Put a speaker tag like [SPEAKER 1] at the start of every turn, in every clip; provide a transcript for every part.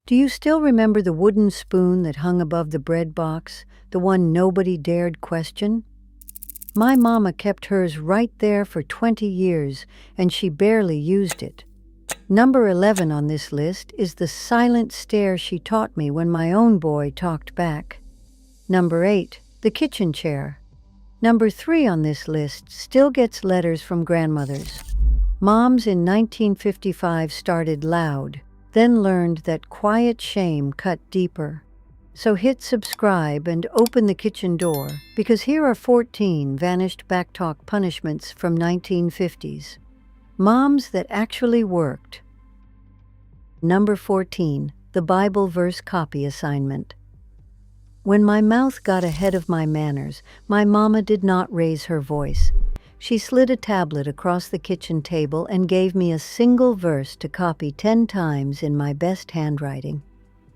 [SPEAKER 1] Do you still remember the wooden spoon that hung above the bread box, the one nobody dared question? My mama kept hers right there for 20 years, and she barely used it. Number 11 on this list is the silent stare she taught me when my own boy talked back. Number 8, the kitchen chair. Number 3 on this list still gets letters from grandmothers. Moms in 1955 started loud, then learned that quiet shame cut deeper. So hit subscribe and open the kitchen door, because here are 14 vanished Backtalk punishments from 1950s. Moms that actually worked. Number 14, the Bible verse copy assignment. When my mouth got ahead of my manners, my mama did not raise her voice. She slid a tablet across the kitchen table and gave me a single verse to copy 10 times in my best handwriting.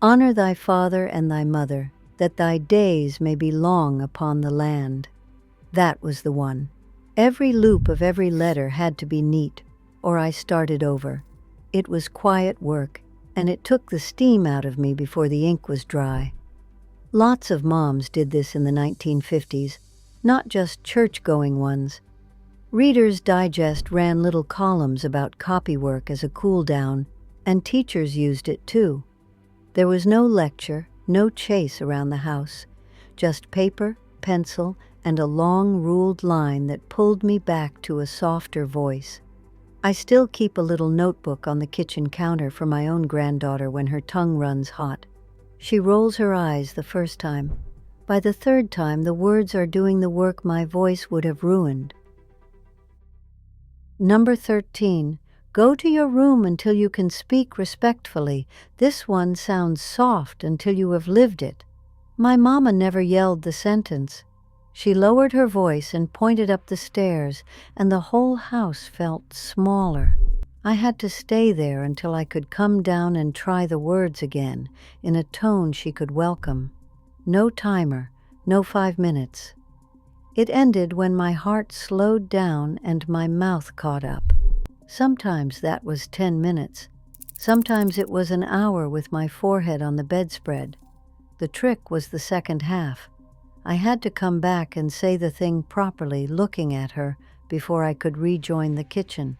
[SPEAKER 1] Honor thy father and thy mother, that thy days may be long upon the land. That was the one. Every loop of every letter had to be neat, or I started over. It was quiet work, and it took the steam out of me before the ink was dry. Lots of moms did this in the 1950s, not just church-going ones. Reader's Digest ran little columns about copywork as a cool-down, and teachers used it too. There was no lecture, no chase around the house, just paper, pencil, and a long ruled line that pulled me back to a softer voice. I still keep a little notebook on the kitchen counter for my own granddaughter when her tongue runs hot. She rolls her eyes the first time. By the third time, the words are doing the work my voice would have ruined. Number 13. Go to your room until you can speak respectfully. This one sounds soft until you have lived it. My mama never yelled the sentence. She lowered her voice and pointed up the stairs, and the whole house felt smaller. I had to stay there until I could come down and try the words again, in a tone she could welcome. No timer, no 5 minutes. It ended when my heart slowed down and my mouth caught up. Sometimes that was 10 minutes. Sometimes it was an hour with my forehead on the bedspread. The trick was the second half. I had to come back and say the thing properly, looking at her, before I could rejoin the kitchen.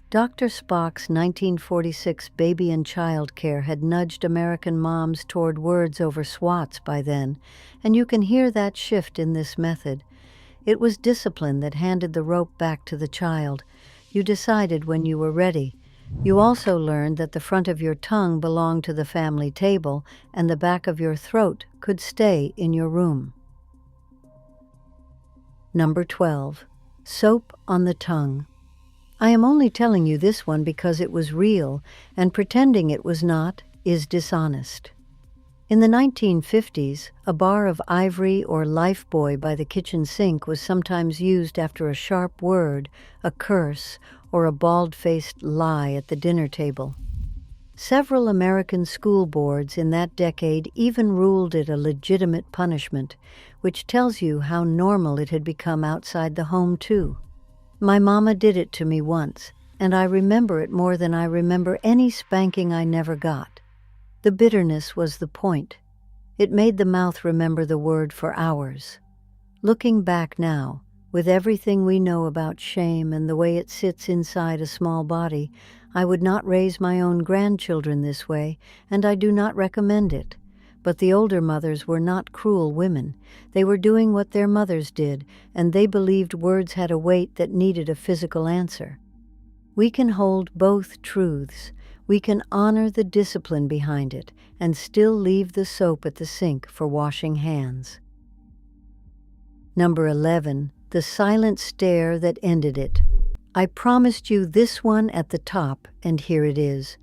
[SPEAKER 1] Dr. Spock's 1946 Baby and Child Care had nudged American moms toward words over swats by then, and you can hear that shift in this method. It was discipline that handed the rope back to the child. You decided when you were ready. You also learned that the front of your tongue belonged to the family table, and the back of your throat could stay in your room. Number 12. Soap on the tongue. I am only telling you this one because it was real, and pretending it was not is dishonest. In the 1950s, a bar of Ivory or Lifebuoy by the kitchen sink was sometimes used after a sharp word, a curse, or a bald-faced lie at the dinner table. Several American school boards in that decade even ruled it a legitimate punishment, which tells you how normal it had become outside the home, too. My mama did it to me once, and I remember it more than I remember any spanking I never got. The bitterness was the point. It made the mouth remember the word for hours. Looking back now, with everything we know about shame and the way it sits inside a small body, I would not raise my own grandchildren this way, and I do not recommend it. But the older mothers were not cruel women. They were doing what their mothers did, and they believed words had a weight that needed a physical answer. We can hold both truths. We can honor the discipline behind it and still leave the soap at the sink for washing hands. Number 11. The silent stare that ended it. I promised you this one at the top, and here it is.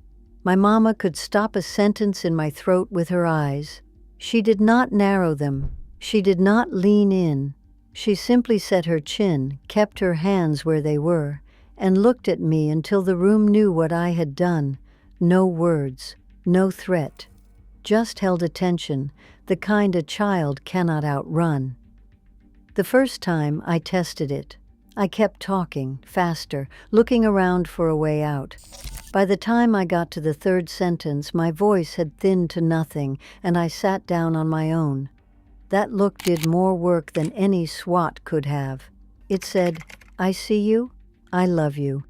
[SPEAKER 1] My mama could stop a sentence in my throat with her eyes. She did not narrow them. She did not lean in. She simply set her chin, kept her hands where they were, and looked at me until the room knew what I had done. No words, no threat. Just held attention, the kind a child cannot outrun. The first time I tested it. I kept talking, faster, looking around for a way out. By the time I got to the third sentence, my voice had thinned to nothing, and I sat down on my own. That look did more work than any SWAT could have. It said, "I see you, I love you,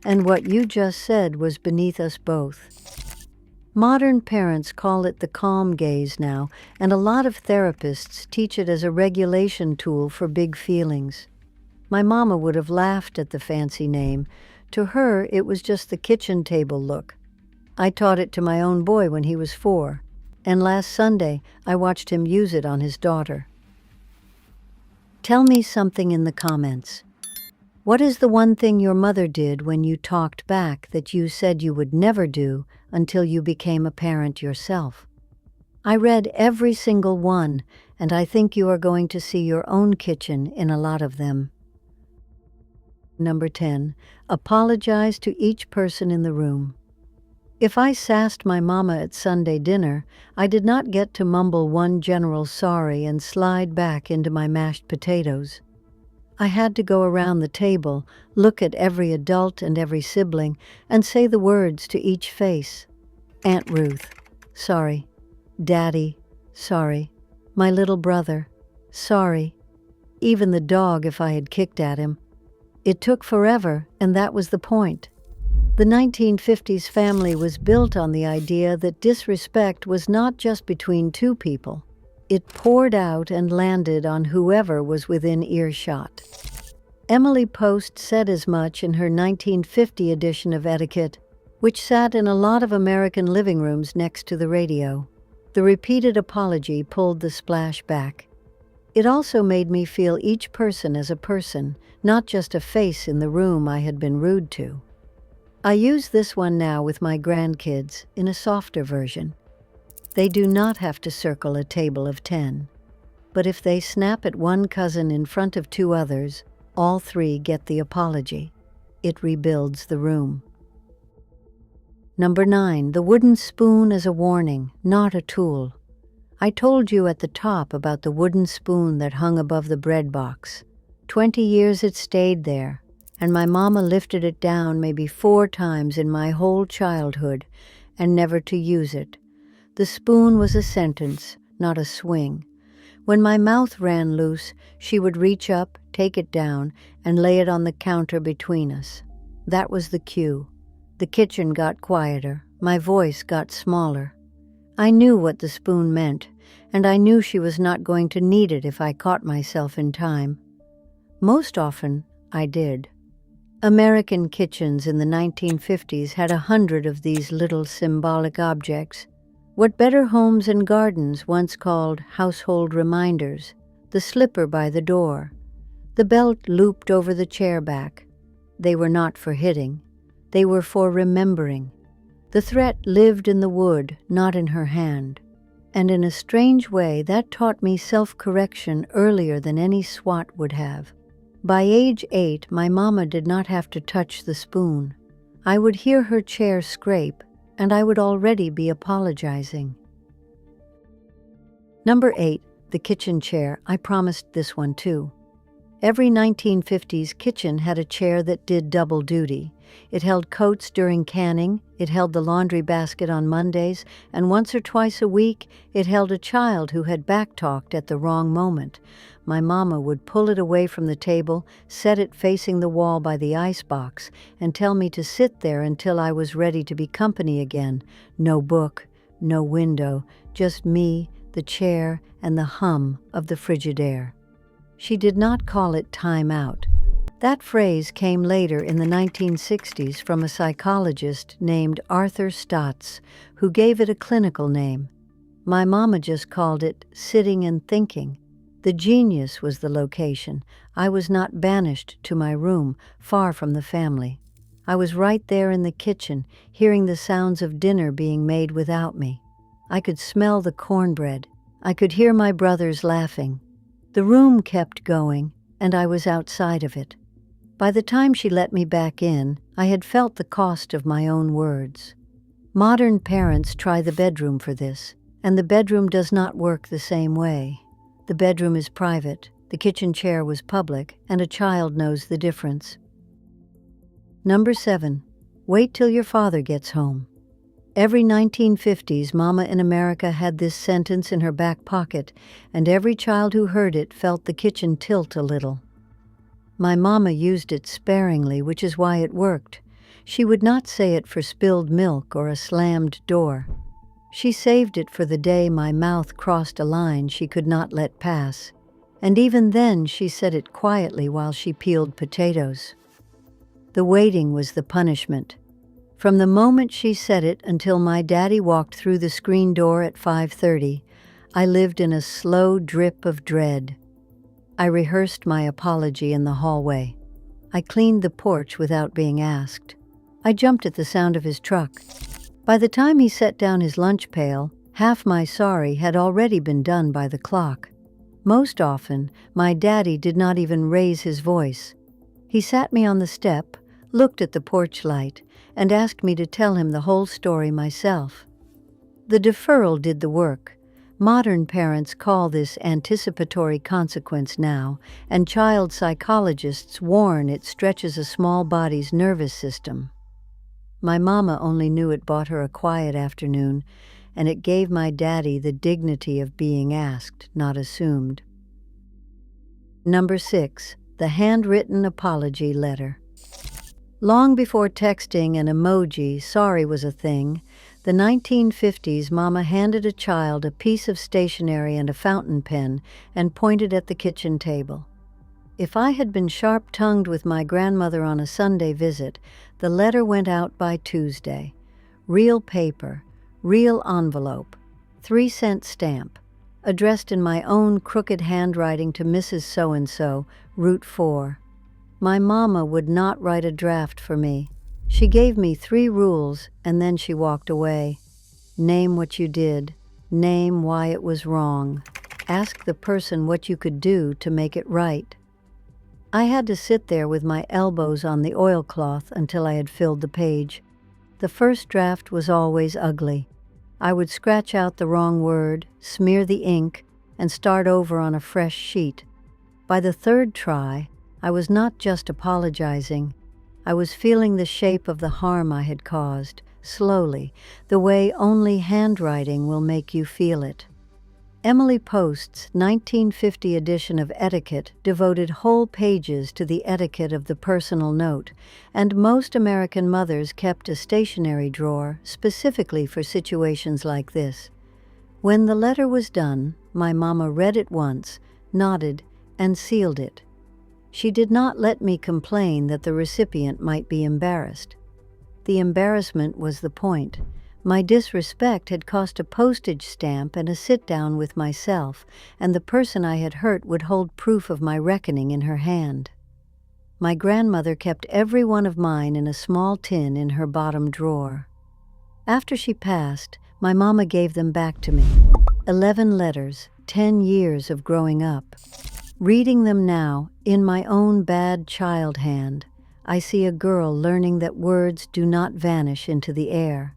[SPEAKER 1] and what you just said was beneath us both." Modern parents call it the calm gaze now, and a lot of therapists teach it as a regulation tool for big feelings. My mama would have laughed at the fancy name. To her, it was just the kitchen table look. I taught it to my own boy when he was 4, and last Sunday I watched him use it on his daughter. Tell me something in the comments. What is the one thing your mother did when you talked back that you said you would never do until you became a parent yourself? I read every single one, and I think you are going to see your own kitchen in a lot of them. Number 10. Apologize to each person in the room. If I sassed my mama at Sunday dinner, I did not get to mumble one general sorry and slide back into my mashed potatoes. I had to go around the table, look at every adult and every sibling, and say the words to each face. Aunt Ruth, sorry. Daddy, sorry. My little brother, sorry. Even the dog if I had kicked at him. It took forever, and that was the point. The 1950s family was built on the idea that disrespect was not just between two people. It poured out and landed on whoever was within earshot. Emily Post said as much in her 1950 edition of Etiquette, which sat in a lot of American living rooms next to the radio. The repeated apology pulled the splash back. It also made me feel each person as a person, not just a face in the room I had been rude to. I use this one now with my grandkids in a softer version. They do not have to circle a table of 10. But if they snap at one cousin in front of 2 others, all 3 get the apology. It rebuilds the room. Number 9. The wooden spoon as a warning, not a tool. I told you at the top about the wooden spoon that hung above the bread box. 20 years it stayed there, and my mama lifted it down maybe 4 times in my whole childhood, and never to use it. The spoon was a sentence, not a swing. When my mouth ran loose, she would reach up, take it down, and lay it on the counter between us. That was the cue. The kitchen got quieter. My voice got smaller. I knew what the spoon meant, and I knew she was not going to need it if I caught myself in time. Most often, I did. American kitchens in the 1950s had 100 of these little symbolic objects. What Better Homes and Gardens once called household reminders. The slipper by the door. The belt looped over the chair back. They were not for hitting. They were for remembering. The threat lived in the wood, not in her hand. And in a strange way, that taught me self-correction earlier than any SWAT would have. By age 8, my mama did not have to touch the spoon. I would hear her chair scrape, and I would already be apologizing. Number 8, the kitchen chair. I promised this one too. Every 1950s kitchen had a chair that did double duty. It held coats during canning, it held the laundry basket on Mondays, and once or twice a week, it held a child who had backtalked at the wrong moment. My mama would pull it away from the table, set it facing the wall by the icebox, and tell me to sit there until I was ready to be company again. No book, no window, just me, the chair, and the hum of the Frigidaire. She did not call it time out. That phrase came later in the 1960s from a psychologist named Arthur Stotz, who gave it a clinical name. My mama just called it sitting and thinking. The genius was the location. I was not banished to my room, far from the family. I was right there in the kitchen, hearing the sounds of dinner being made without me. I could smell the cornbread. I could hear my brothers laughing. The room kept going, and I was outside of it. By the time she let me back in, I had felt the cost of my own words. Modern parents try the bedroom for this, and the bedroom does not work the same way. The bedroom is private. The kitchen chair was public, and a child knows the difference. Number 7. Wait till your father gets home. Every 1950s mama in America had this sentence in her back pocket, and every child who heard it felt the kitchen tilt a little. My mama used it sparingly, which is why it worked. She would not say it for spilled milk or a slammed door. She saved it for the day my mouth crossed a line she could not let pass. And even then she said it quietly while she peeled potatoes. The waiting was the punishment. From the moment she said it until my daddy walked through the screen door at 5:30, I lived in a slow drip of dread. I rehearsed my apology in the hallway. I cleaned the porch without being asked. I jumped at the sound of his truck. By the time he set down his lunch pail, half my sorry had already been done by the clock. Most often, my daddy did not even raise his voice. He sat me on the step, looked at the porch light, and asked me to tell him the whole story myself. The deferral did the work. Modern parents call this anticipatory consequence now, and child psychologists warn it stretches a small body's nervous system. My mama only knew it bought her a quiet afternoon, and it gave my daddy the dignity of being asked, not assumed. Number 6. The handwritten apology letter. Long before texting and emoji sorry was a thing, the 1950s mama handed a child a piece of stationery and a fountain pen and pointed at the kitchen table. If I had been sharp-tongued with my grandmother on a Sunday visit, the letter went out by Tuesday. Real paper, real envelope, 3-cent stamp, addressed in my own crooked handwriting to Mrs. So-and-so, Route 4. My mama would not write a draft for me. She gave me 3 rules, and then she walked away. Name what you did. Name why it was wrong. Ask the person what you could do to make it right. I had to sit there with my elbows on the oilcloth until I had filled the page. The first draft was always ugly. I would scratch out the wrong word, smear the ink, and start over on a fresh sheet. By the 3rd try, I was not just apologizing. I was feeling the shape of the harm I had caused, slowly, the way only handwriting will make you feel it. Emily Post's 1950 edition of Etiquette devoted whole pages to the etiquette of the personal note, and most American mothers kept a stationery drawer specifically for situations like this. When the letter was done, my mama read it once, nodded, and sealed it. She did not let me complain that the recipient might be embarrassed. The embarrassment was the point. My disrespect had cost a postage stamp and a sit-down with myself, and the person I had hurt would hold proof of my reckoning in her hand. My grandmother kept every one of mine in a small tin in her bottom drawer. After she passed, my mama gave them back to me. 11 letters, 10 years of growing up. Reading them now, in my own bad child hand, I see a girl learning that words do not vanish into the air.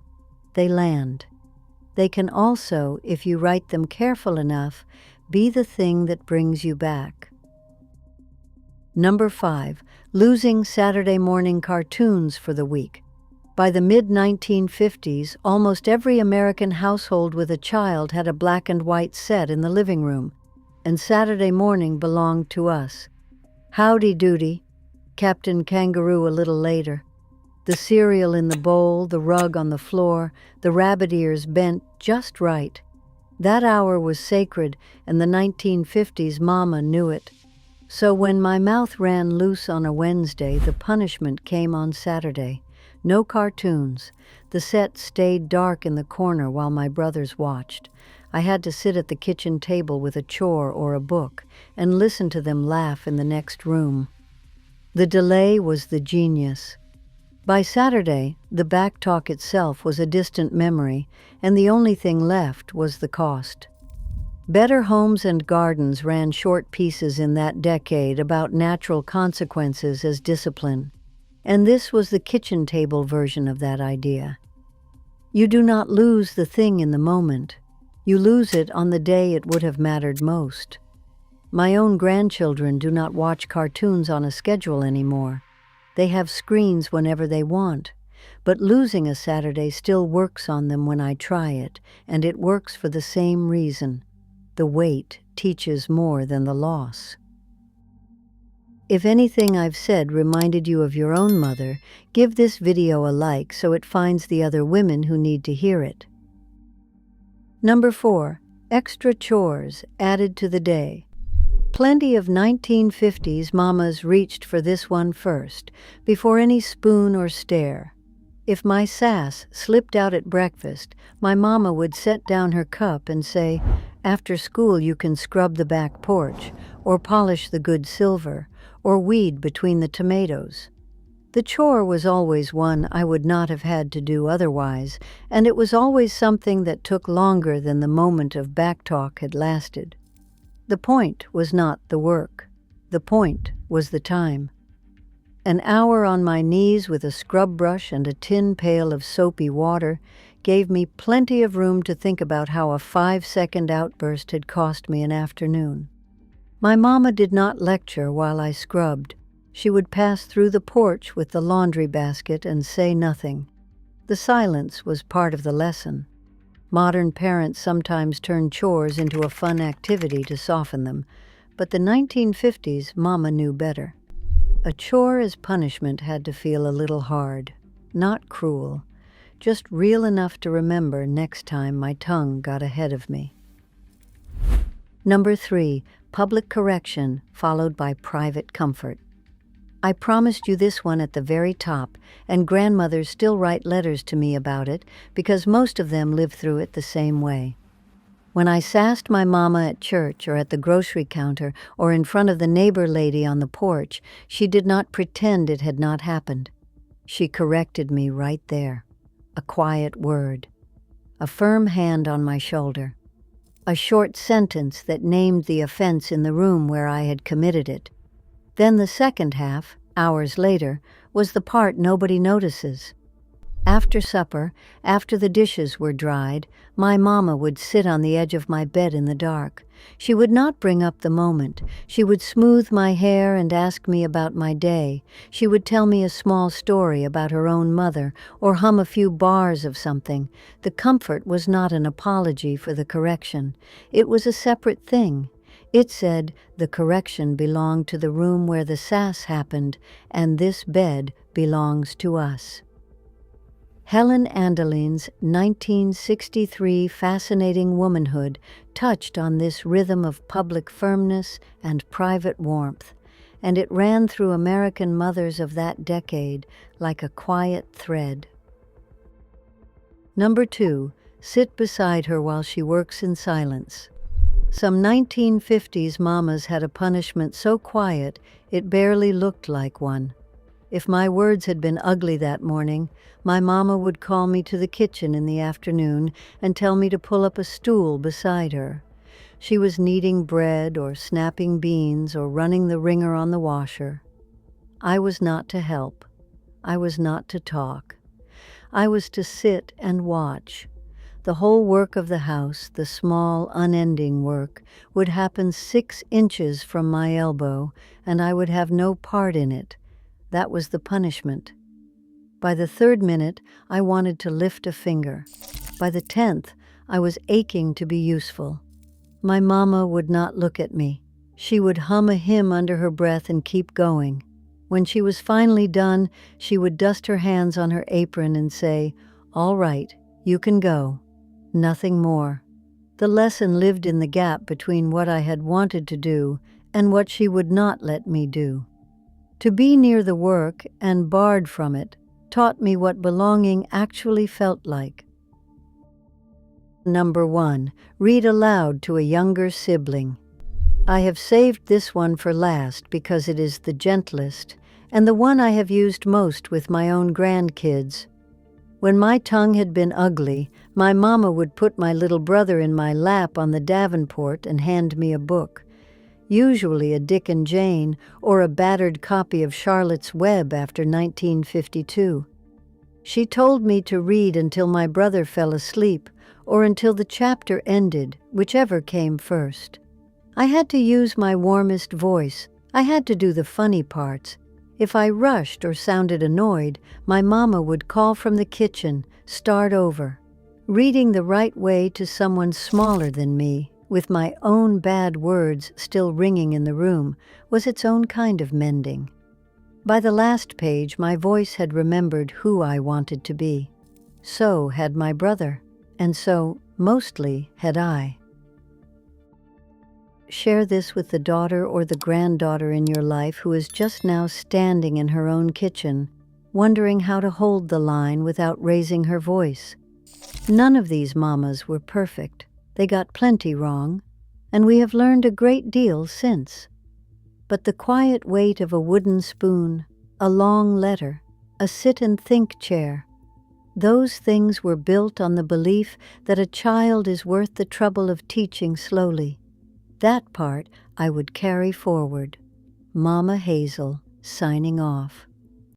[SPEAKER 1] They land. They can also, if you write them careful enough, be the thing that brings you back. Number 5. Losing Saturday morning cartoons for the week. By the mid-1950s, almost every American household with a child had a black and white set in the living room, and Saturday morning belonged to us. Howdy Doody, Captain Kangaroo a little later. The cereal in the bowl, the rug on the floor, the rabbit ears bent just right. That hour was sacred, and the 1950s mama knew it. So when my mouth ran loose on a Wednesday, the punishment came on Saturday. No cartoons. The set stayed dark in the corner while my brothers watched. I had to sit at the kitchen table with a chore or a book and listen to them laugh in the next room. The delay was the genius. By Saturday, the Backtalk itself was a distant memory, and the only thing left was the cost. Better Homes and Gardens ran short pieces in that decade about natural consequences as discipline, and this was the kitchen table version of that idea. You do not lose the thing in the moment. You lose it on the day it would have mattered most. My own grandchildren do not watch cartoons on a schedule anymore. They have screens whenever they want. But losing a Saturday still works on them when I try it, and it works for the same reason. The wait teaches more than the loss. If anything I've said reminded you of your own mother, give this video a like so it finds the other women who need to hear it. Number 4. Extra chores added to the day. Plenty of 1950s mamas reached for this one first, before any spoon or stare. If my sass slipped out at breakfast, my mama would set down her cup and say, "After school you can scrub the back porch, or polish the good silver, or weed between the tomatoes." The chore was always one I would not have had to do otherwise, and it was always something that took longer than the moment of backtalk had lasted. The point was not the work. The point was the time. An hour on my knees with a scrub brush and a tin pail of soapy water gave me plenty of room to think about how a 5-second outburst had cost me an afternoon. My mama did not lecture while I scrubbed. She would pass through the porch with the laundry basket and say nothing. The silence was part of the lesson. Modern parents sometimes turn chores into a fun activity to soften them, but the 1950s mama knew better. A chore as punishment had to feel a little hard, not cruel, just real enough to remember next time my tongue got ahead of me. Number 3. Public correction followed by private comfort. I promised you this one at the very top, and grandmothers still write letters to me about it because most of them live through it the same way. When I sassed my mama at church or at the grocery counter or in front of the neighbor lady on the porch, she did not pretend it had not happened. She corrected me right there. A quiet word. A firm hand on my shoulder. A short sentence that named the offense in the room where I had committed it. Then the second half, hours later, was the part nobody notices. After supper, after the dishes were dried, my mama would sit on the edge of my bed in the dark. She would not bring up the moment. She would smooth my hair and ask me about my day. She would tell me a small story about her own mother or hum a few bars of something. The comfort was not an apology for the correction. It was a separate thing. It said the correction belonged to the room where the sass happened, and this bed belongs to us. Helen Andeline's 1963 Fascinating Womanhood touched on this rhythm of public firmness and private warmth, and it ran through American mothers of that decade like a quiet thread. Number 2. Sit beside her while she works in silence. Some 1950s mamas had a punishment so quiet it barely looked like one. If my words had been ugly that morning, my mama would call me to the kitchen in the afternoon and tell me to pull up a stool beside her. She was kneading bread or snapping beans or running the wringer on the washer. I was not to help. I was not to talk. I was to sit and watch. The whole work of the house, the small, unending work, would happen 6 inches from my elbow, and I would have no part in it. That was the punishment. By the 3rd minute, I wanted to lift a finger. By the 10th, I was aching to be useful. My mama would not look at me. She would hum a hymn under her breath and keep going. When she was finally done, she would dust her hands on her apron and say, "All right, you can go." Nothing more. The lesson lived in the gap between what I had wanted to do and what she would not let me do. To be near the work and barred from it taught me what belonging actually felt like. Number 1. Read aloud to a younger sibling. I have saved this one for last because it is the gentlest and the one I have used most with my own grandkids. When my tongue had been ugly, my mama would put my little brother in my lap on the Davenport and hand me a book. Usually a Dick and Jane, or a battered copy of Charlotte's Web after 1952. She told me to read until my brother fell asleep, or until the chapter ended, whichever came first. I had to use my warmest voice. I had to do the funny parts. If I rushed or sounded annoyed, my mama would call from the kitchen, start over. Reading the right way to someone smaller than me, with my own bad words still ringing in the room, was its own kind of mending. By the last page, my voice had remembered who I wanted to be. So had my brother, and so, mostly, had I. Share this with the daughter or the granddaughter in your life who is just now standing in her own kitchen, wondering how to hold the line without raising her voice. None of these mamas were perfect. They got plenty wrong, and we have learned a great deal since. But the quiet weight of a wooden spoon, a long letter, a sit-and-think chair, those things were built on the belief that a child is worth the trouble of teaching slowly. That part I would carry forward. Mama Hazel, signing off.